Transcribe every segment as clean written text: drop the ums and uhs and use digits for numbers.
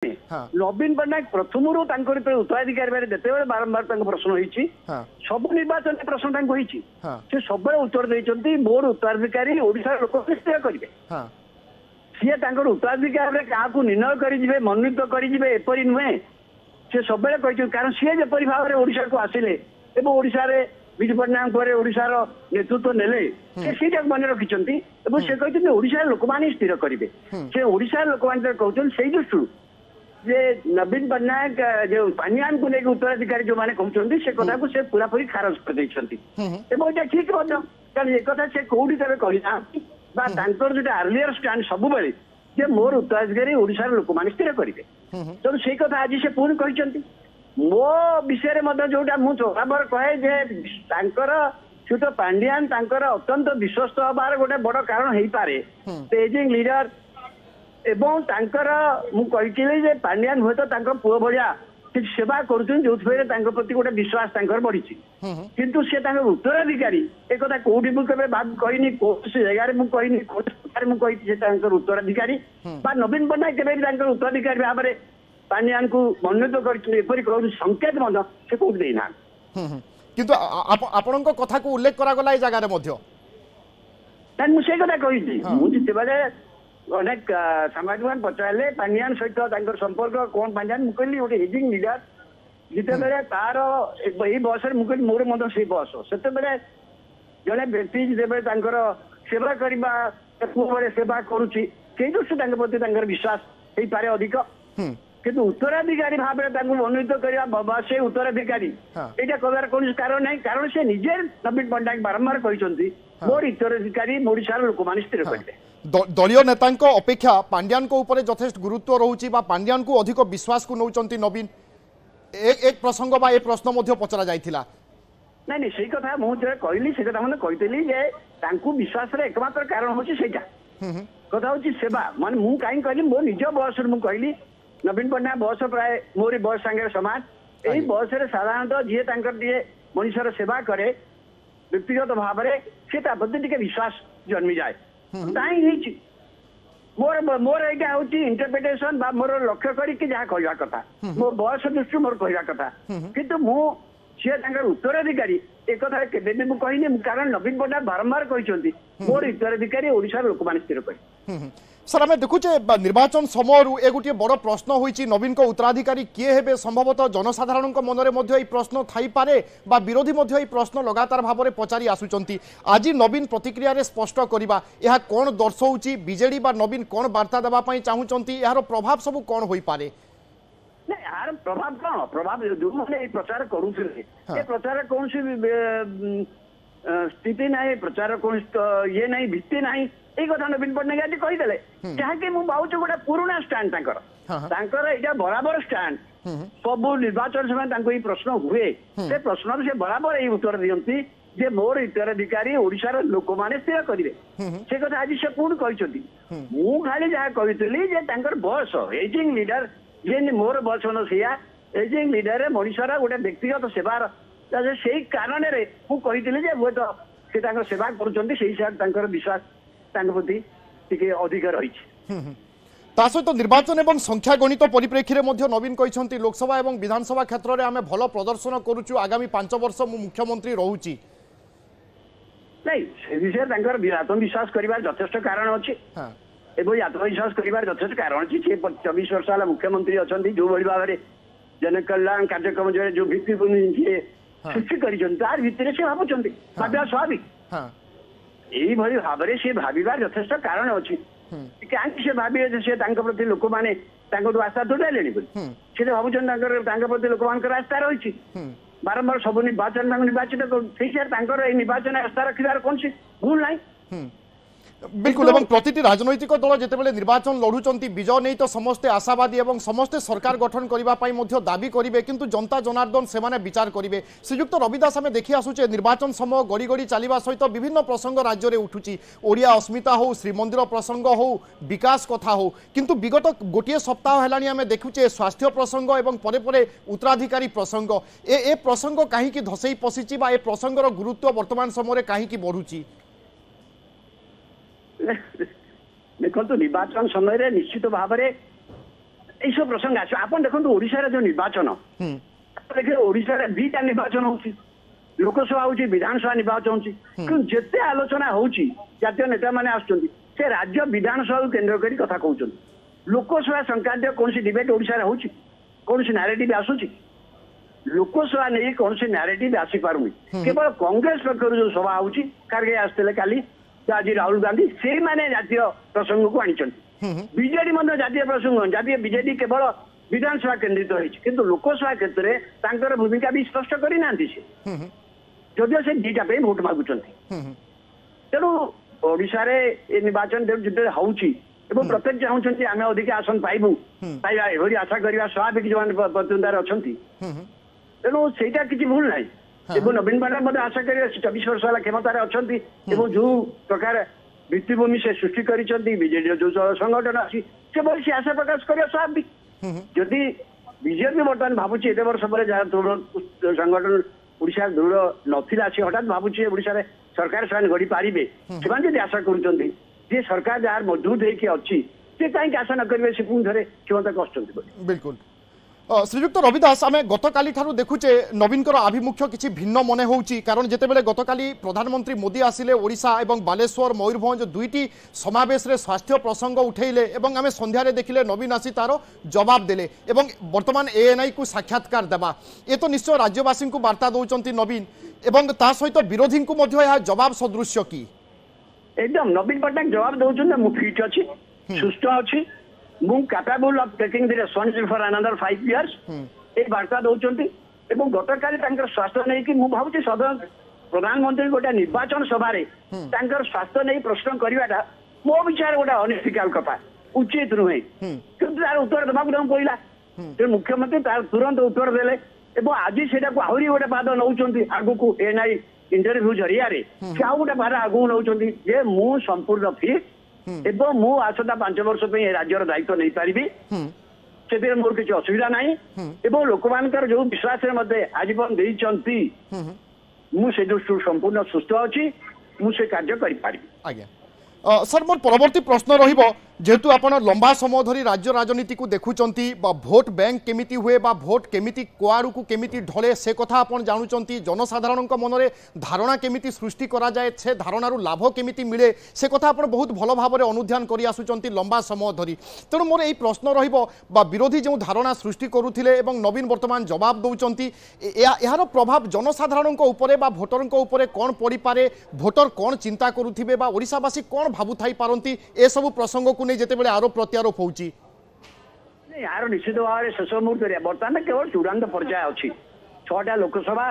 हाँ नवीन पट्टनायक प्रथम उत्तराधिकारी बारे जिते बारंबार प्रश्न होती हाँ सब निर्वाचन प्रश्न होती हाँ से सब उत्तर देते मोर उत्तराधिकारी ओडिशा लोक स्थिर करेंगे हाँ सी उत्तराधिकार क्या निर्णय करेंगे मनोनीत करेंगे एपरी नुहे से सब कारण सी जपरी भाव में ओडिशा को आसिले एवं ओडिशा रे विजु पट्टनायक पर ओडिशार नेतृत्व नेले से मन रखिंट से कहते ओडिशा लोक मैंने स्थिर करेंगे से ओडिशा लोक मैंने कहते से दृष्टि जे नवीन पट्टनायक जो पानियान को लेकर उत्तराधिकारी जो मैंने कहते से कथा को से पूरापूरी खारज कर ठीक कारण एक कथा से कौटी तेरे कहना जो आर्लियर स्टैंड सब बेले जे मोर उत्तराधिकारी ओडिशा लोक मैंने स्थिर करेंगे तेणु से कथा आज से पुणी कहते मो विषय में जोटा मुझे बराबर कहे जे तो पांड्यान अत्यंत विश्वस्त हबार गोटे बड़ कारण हो पारे एजिंग लीडर एवं कही पांड्यान हूँ तो पुओ भाया सेवा कर प्रति गोटे विश्वास बढ़ी किंतु सी उत्तराधिकारी एक कौटी मुझे कहनी कौन जगार मुझे उत्तराधिकारी नवीन पट्टनायक के उत्तराधिकारी भाव में पांड्यान को मनोनीत कर संकेत से कौट देना किंतु आपण कथा को उल्लेख करागला जगार मुझे कथा कही मुझे अनेक सामाजिक मान पचारे पांड्यान सहित संपर्क कौन पांड्यान मुझे गोटे एजिंग लीडर जिते तार यही बयस मुझे मोर मत से बयस से जड़े व्यक्ति जिते सेवा करने सेवा करुच्ची से दृष्टि प्रति विश्वास हो पारे अधिक किंतु उत्तराधिकारी भाव में मनोनीत करवा से उत्तराधिकारी यहाँ कहर कौन कारण ना कारण से निजे नवीन पट्टनायक बारंबार कहते मोर उत्तराधिकारी ओडिशार लोक मैंने स्थिर करेंगे दलीय नेता अपेक्षा पांड्यान को ऊपर यथेष्ट गुरुत्व रोचे पांड्यान को अधिक विश्वास को नौकरी नवीन एक प्रसंग बा एक प्रश्न पचरा जाइथिला नहीं से कथा मुझे कहली से कथा मैंने कही जे विश्वास एकमात्र कारण हूँ सेटा कथा हूँ सेवा मान मु कहीं कहली मो निज बयस मुझे कहली नवीन पट्टनायक बयस प्राय मोरी बयस सांगे समान यही बयस साधारणतः जी दिए मनुष्यर सेवा करे व्यक्तिगत भाव में से प्रति विश्वास जन्मी जाए मोर मोर यहाँ हूँ इंटरप्रिटेशन मोर लक्ष्य करके जहाँ कहवा कथा मो बयस दृष्टि मोर कहवा कथा किंतु सी उत्तराधिकारी एक कथा केबे भी कहनी कारण नवीन पट्टनायक बारंबार कहते मोर उत्तराधिकारी ओडिशा लोक मैंने स्थिर करे सर आम देखुचे निर्वाचन समय ए गोटे बड़ प्रश्न होइछि नवीन को उत्तराधिकारी किए हेबे संभवतः जनसाधारण मन में प्रश्न थाई पारे बा विरोधी प्रश्न लगातार भाव में पचारि आसुचंती आज नवीन प्रतिक्रिया रे स्पष्ट करवा यह कौन दर्शाऊँ बीजेडी बा नवीन कौन वार्ता देवाई चाहूँगी यार प्रभाव सब कौन हो पारे यार प्रभाव कौन प्रभाव जो मैंने प्रचार करुले प्रचार कौन स्थिति ना प्रचार कौन ये ना भित्ति ना ये कथा नवीन पट्टनायक आज कहीदे जहाँकि मुझे गोटे पुराणा स्टाण्ड यहाँ बराबर स्टाण्ड सब निर्वाचन समय प्रश्न हुए से प्रश्न से बराबर ये उत्तर दिखती जे मोर उत्तराधिकारी ओडिशार लोक मैंने स्थिर करेंगे से कथा आज से पुणी कहते मु खाली जहाँ कही बयस एजिंग लीडर जे मोर बयस सीया एजिंग लीडर मनुष्यर गोटे व्यक्तिगत सेवार से कारण मुझे हूँ तो से सेवा कर विश्वास प्रति अधिक रही सहित निर्वाचन एवं संख्या गणित परिप्रेक्षी में नवीन कहते लोकसभा और विधानसभा क्षेत्र में आम भल प्रदर्शन करुचु आगामी 5 वर्ष मु मुख्यमंत्री रोची नहीं से विषय आत्मविश्वास कर यथेष्ट कारण अच्छे एवं आत्मविश्वास कर यथेष्ट कारण अच्छी 24 वर्ष है मुख्यमंत्री अच्छा जो भाव में जनकल्याण कार्यक्रम जो भित्तिभूमि सृष्टि कर भित्ति से भावुं भाव्या स्वाभाविक यही भाव में सी भावार यथेष्ट कारण अच्छी कहीं से भावे से प्रति लोक मैंने आस्था दूरेले सी भावुं प्रति लोक मान आस्था रही बारंबार सब निर्वाचन निर्वाचित निर्वाचन आस्था रखार कौन सी भूल ना बिल्कुल एवं प्रतिटी राजनैतिक दल जितेबाला निर्वाचन लड़ुंट विजय नहीं तो समस्ते आशावादी एवं समस्ते सरकार गठन करने दाबी करेंगे किंतु जनता जनार्दन से विचार करेंगे श्रीजुक्त रविदास आम देखी आसुचे निर्वाचन समय गड़ी गड़ी चलवा सहित विभिन्न प्रसंग राज्य में उठुची ओडिया अस्मिता हो श्रीमंदिर प्रसंग हो विकास कथा हो किंतु विगत गोटे सप्ताह है आम देखुचे स्वास्थ्य प्रसंग एवं परे परे उत्तराधिकारी प्रसंग ए प्रसंग कहीं धसई पशिची ए प्रसंगर गुरुत्व वर्तमान समय कहीं बढ़ुची देखो निर्वाचन समय निश्चित भाव में এই সব প্রসঙ্গ আসবে আপন দেখুন ওড়িশার যে নির্বাচন দেখে ওড়িশার দুইটা নির্বাচন হচ্ছে লোকসভা হচ্ছে বিধানসভা নির্বাচন হচ্ছে কিন্তু যেতে আলোচনা হচ্ছে জাতীয় নেতা মানে আসছেন সে রাজ্য বিধানসভা কেন্দ্র করে কথা কହୁଛନ୍ତି লোকসভা সংক্রান্ত কৌশি ডিবেট ওড়িশার হচ্ছে কৌশি ন্যারেটিভ আসুଛି লোকসভা নেই কৌশি ন্যারেটিভ আসি পাରୁନି কেবল কংগ্রেস পক্ষରୁ ଯୋଉ ସଭା ହଉଛି ଖାର୍ଗେ ଆସିଥିଲେ କାଲି ଆଜି ରାହୁଲ ଗାନ୍ଧୀ ସେଇମାନେ ଜାତୀୟ ପ୍ରସଙ୍ଗକୁ ଆଣିଛନ୍ତି ବିଜେଡି ମଧ୍ୟ ଜାତୀୟ ପ୍ରସଙ୍ଗ ଜାତୀୟ ବିଜେଡି କେବଳ ବିଧାନସଭା କେନ୍ଦ୍ରିତ ହେଇଛି କିନ୍ତୁ ଲୋକସଭା କ୍ଷେତ୍ରରେ ତାଙ୍କର ଭୂମିକା ବି ସ୍ପଷ୍ଟ କରିନାହାନ୍ତି ସେ ଯଦିଓ ସେ ଦିଟା ପାଇଁ ଭୋଟ ମାଗୁଛନ୍ତି ତେଣୁ ଓଡିଶାରେ ଏ ନିର୍ବାଚନ ଯେତେବେଳେ ହଉଛି ଏବଂ ପ୍ରତ୍ୟେକ ଚାହୁଁଛନ୍ତି ଆମେ ଅଧିକ ଆସନ ପାଇବା ଏଭଳି ଆଶା କରିବା ସ୍ୱାଭାବିକ ଯୋଉମାନେ ପ୍ରତିଦ୍ୱନ୍ଦିତାରେ ଅଛନ୍ତି ତେଣୁ ସେଇଟା କିଛି ଭୁଲ ନାହିଁ ଏବଂ ନବୀନ ପଟ୍ଟନାୟକ ମଧ୍ୟ ଆଶା କରିବା 24 ବର୍ଷ ହେଲା କ୍ଷମତାରେ ଅଛନ୍ତି ଏବଂ ଯୋଉ ପ୍ରକାର ଭିତ୍ତିଭୂମି ସେ ସୃଷ୍ଟି କରିଛନ୍ତି ବିଜେଡିର ଯୋଉ ସଂଗଠନ ଅଛି ସେଭଳି ସେ ଆଶା ପ୍ରକାଶ କରିବା ସ୍ୱାଭାବିକ ଯଦି ବିଜେପି ବର୍ତ୍ତମାନ ଭାବୁଛି ଏତେ ବର୍ଷ ପରେ ଯାହା ସଂଗଠନ ଓଡିଶାରେ ଦୃଢ ନଥିଲା ସେ ହଠାତ୍ ଭାବୁଛି ଓଡିଶାରେ ସରକାର ସେମାନେ ଗଢି ପାରିବେ ସେମାନେ ଯଦି ଆଶା କରୁଛନ୍ତି ଯେ ସରକାର ଯାହାର ମଜବୁତ ହେଇକି ଅଛି ସେ କାହିଁକି ଆଶା ନ କରିବେ ସେ ପୁଣି ଥରେ କ୍ଷମତାକୁ ଆସୁଛନ୍ତି ବୋଲି बिल्कुल श्रीजुक्त रविदास आम गतकाली ठारू देखुचे नवीनकर आभिमुख्य किसी भिन्न मन होउची कारण जेतेबेले गतकाली प्रधानमंत्री मोदी आसिले ओडिशा एवं बालेश्वर मयूरभंज दुईटी समावेश रे स्वास्थ्य प्रसंग उठेले एवं आम संध्यारे देखिले नवीन आसी तार जवाब देले एवं वर्तमान एएनआई को साक्षात्कार देबा ये तो निश्चय राज्यवासी को वार्ता दौरान नवीन एवं ता सहित विरोधी को मध्य यह जवाब सदृश्य की एकदम नवीन पट्टनायक जवाब दौरान मु फिट अच्छी सुस्थ अच्छी ମୁଁ capable of taking the responsibility for another 5 years ए वार्ता दौरान एवं गतकाली स्वास्थ्य नहीं कि भावुँ सदन प्रधानमंत्री गोटे निर्वाचन सभा स्वास्थ्य नहीं प्रश्न करवाटा मो विचार गोटे अनइथिकल कथा उचित नुहे किंतु तार उत्तर देवाक पड़ा मुख्यमंत्री तार तुरंत उत्तर देले एवं आज से आहरी गोटे पाद नौ आगू एनआई इंटरव्यू जरिया से आउ गोटे पाद आगू नौ मु संपूर्ण फिट एवं मु आसता 5 वर्ष राज्यर दायित्व नहीं पारि से मोर किसी असुविधा नहीं एवं लोक मान जो विश्वास आजीवन देती मुझे दृष्टि संपूर्ण सुस्थ अच्छी मुझे कार्य करें सर मोर परवर्ती प्रश्न रहिबो जेहेतु आपण लंबा समय धरी राज्य राजनीति को देखुचंती भोट बैंक केमिति हुए बा भोट केमिति कुआड़ू को केमिति ढले से कथा आपण जानुचंती जनसाधारण मनरे धारणा केमिति सृष्टि करा जाए से धारणारू लाभ केमिति मिले से कथा आपण बहुत भल भाव में अनुध्यान करि आसुचंती लंबा समय धरी तेणु मोर एई प्रश्न रहिबो बा विरोधी जो धारणा सृष्टि करुथिले एवं नवीन वर्तमान जवाब दउचंती यार प्रभाव जनसाधारण उपरे बा भोटर उपरे कोन पड़ी पारे भोटर कोन चिंता करुथिबे बा ओडिसावासी कोन भाबु थाई पारंती ए सब प्रसंग को नहीं जेतेबेले आरोप प्रत्यारोप होउची यार निश्चित भाव में शेष मुहूर्त बर्तमान केवल चूड़ांत पर्याय अच्छी 6टा लोकसभा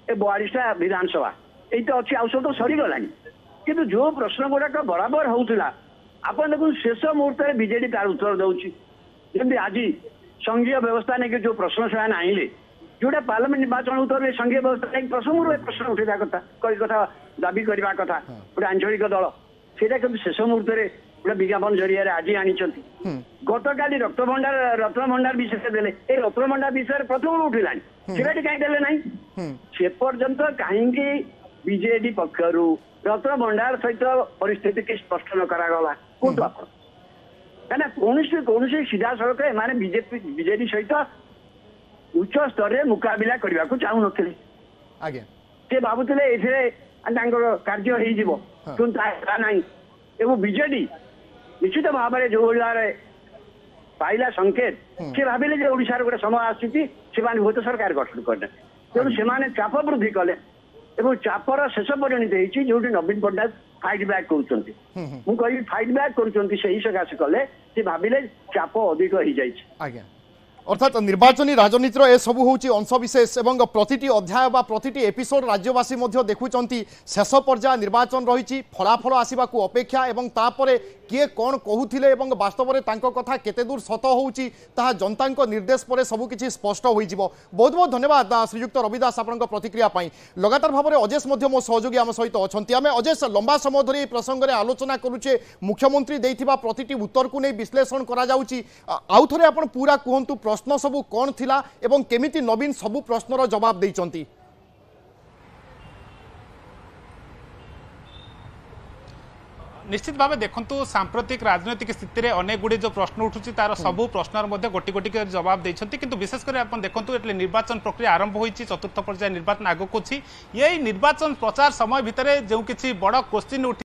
42टा विधानसभा यही तो अच्छी आउस तो सरीगला किंतु जो प्रश्न गुड़ाक बराबर होता आप देखो शेष मुहूर्त में बीजेडी तार उत्तर दौची जमी आज संघीय व्यवस्था नहीं जो प्रश्न से आइले जोटा पार्लियामेंट निर्वाचन होता है संघीय व्यवस्था नहीं प्रश्न उठा कथा दाबी करने कथा गोटे आंचलिक दल से शेष मुहूर्त में गोटे विज्ञापन जरिया आज आनी गतकाली रत्नभंडार विषय देले ए रत्नभंडार विषय प्रथम उठिलानी सेटा कहीं देले नहीं से पर्यंत कहीं बीजेडी पक्षर रत्नभंडार सहित परिस्थिति की स्पष्ट न करागला कोटू आप कौन सीधा सड़क एम बीजेडी सहित उच्च स्तर में मुकाबिला करने को चाहू नी भावुले कार्य हो एवं बीजेडी निश्चित भाव में जो पाइला संकेत से भाविले ओडिशा गोटे समय आसी भूत सरकार गठन करने तेणु से चाप वृद्धि कले चापर शेष परिणत हो नवीन पट्टनायक फाइट बैक कर फाइट बैक कर कले भाविले चाप अधिक हो जाए अर्थात निर्वाचनी राजनीतिर ए सबू हूँ अंशविशेष एवं प्रतिटी अध्याय बा प्रतिटी एपिसोड राज्यवासी देखुंट शेष पर्याय निर्वाचन रही फलाफल आसवा अपेक्षा एवं तापरे किए कौन कहूथिले एवं वास्तव में तांको कथा केते दूर सत होउची ताहा जनता निर्देश पर सबकिछि स्पष्ट हो बहुत बहुत धन्यवाद श्रीयुक्त रविदास आपन प्रतिक्रिया पाई लगातार भाव में अजेश मो सहयोगी आम सहित अच्छा आम अजेश लंबा समय धरी प्रसंग में आलोचना करुचे मुख्यमंत्री देइथिबा प्रतिटी उत्तर को नहीं विश्लेषण करा जाउची आउ थरे आपन पूरा कहंतु प्रश्न सबू कौन थिला एवं केमिति नवीन सबू प्रश्नर जवाब देइचंती निश्चित भाव देखु सांप्रतिक राजनैतिक स्थिति में अनेक गुड़ी जो प्रश्न उठुची तार सबू प्रश्न गोटी गोटी जवाब देते किंतु विशेषकर आप देखु ये निर्वाचन प्रक्रिया आरंभ होती चतुर्थ पर्याय निर्वाचन आगक अच्छी यही निर्वाचन प्रचार समय भितर जो किसी बड़ क्वेश्चन उठी